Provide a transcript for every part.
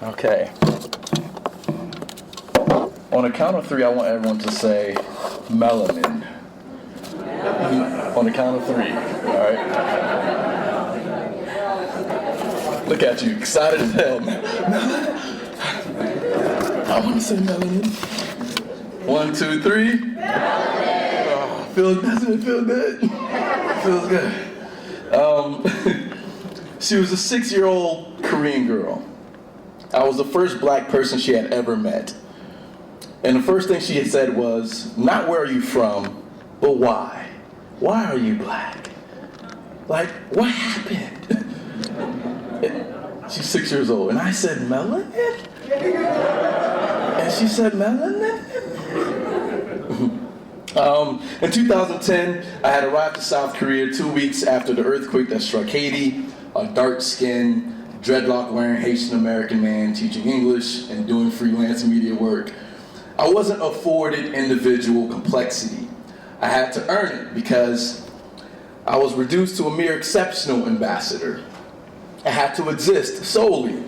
Okay. On the count of three, I want everyone to say melanin. On the count of three, all right? Look at you, excited as hell. I want to say melanin. 1, 2, 3. Melanin. Oh, doesn't it feel good? Feels good. She was a 6-year-old Korean girl. I was the first black person she had ever met. And the first thing she had said was, not where are you from, but why? Why are you black? Like, what happened? She's 6 years old. And I said, melanin? And she said, melanin? In 2010, I had arrived to South Korea 2 weeks after the earthquake that struck Haiti, a dark-skinned, dreadlock-wearing Haitian-American man teaching English and doing freelance media work. I wasn't afforded individual complexity. I had to earn it because I was reduced to a mere exceptional ambassador. I had to exist solely,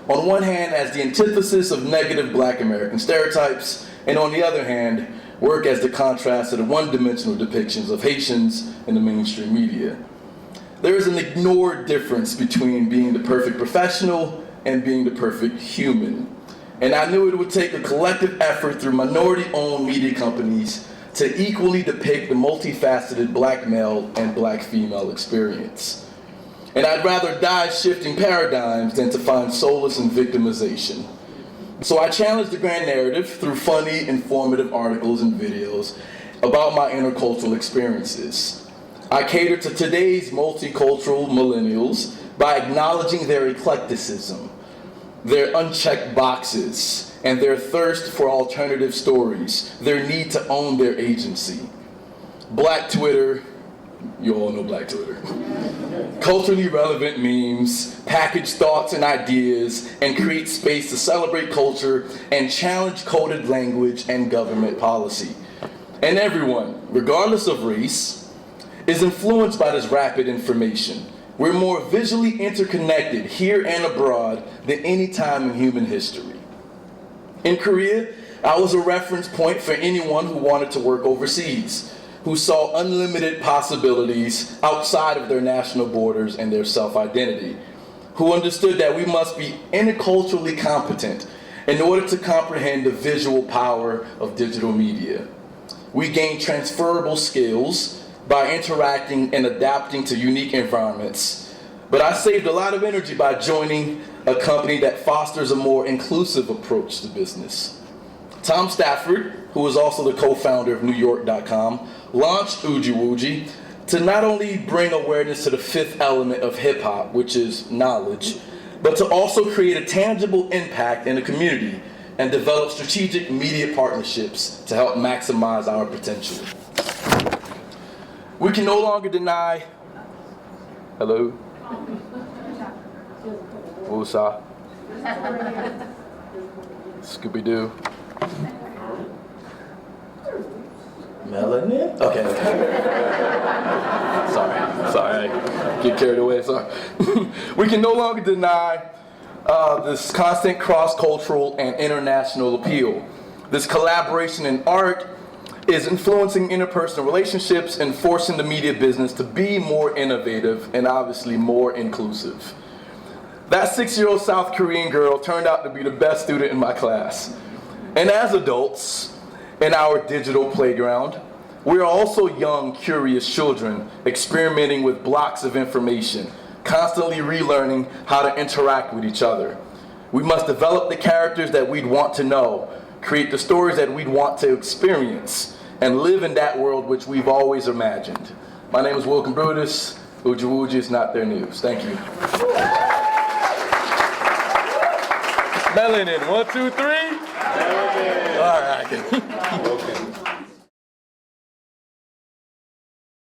on one hand, as the antithesis of negative black American stereotypes, and on the other hand, work as the contrast to the one-dimensional depictions of Haitians in the mainstream media. There is an ignored difference between being the perfect professional and being the perfect human. And I knew it would take a collective effort through minority-owned media companies to equally depict the multifaceted black male and black female experience. And I'd rather die shifting paradigms than to find solace in victimization. So I challenged the grand narrative through funny, informative articles and videos about my intercultural experiences. I cater to today's multicultural millennials by acknowledging their eclecticism, their unchecked boxes, and their thirst for alternative stories, their need to own their agency. Black Twitter, you all know Black Twitter. Culturally relevant memes, package thoughts and ideas, and create space to celebrate culture and challenge coded language and government policy. And everyone, regardless of race, is influenced by this rapid information. We're more visually interconnected here and abroad than any time in human history. In Korea, I was a reference point for anyone who wanted to work overseas, who saw unlimited possibilities outside of their national borders and their self-identity, who understood that we must be interculturally competent in order to comprehend the visual power of digital media. We gain transferable skills by interacting and adapting to unique environments. But I saved a lot of energy by joining a company that fosters a more inclusive approach to business. Tom Stafford, who is also the co-founder of NewYork.com, launched Uji to not only bring awareness to the fifth element of hip-hop, which is knowledge, but to also create a tangible impact in the community and develop strategic media partnerships to help maximize our potential. We can no longer deny, hello? Woosah. Scooby-Doo. Melanin? Okay. Sorry, I get carried away, sorry. We can no longer deny this constant cross-cultural and international appeal. This collaboration in art is influencing interpersonal relationships and forcing the media business to be more innovative and obviously more inclusive. That 6-year-old South Korean girl turned out to be the best student in my class. And as adults, in our digital playground, we are also young, curious children experimenting with blocks of information, constantly relearning how to interact with each other. We must develop the characters that we'd want to know, create the stories that we'd want to experience, and live in that world which we've always imagined. My name is Wilkine Brutus. Uji is not their news. Thank you. Melanin, 1, 2, 3. Melanin. All right. Okay.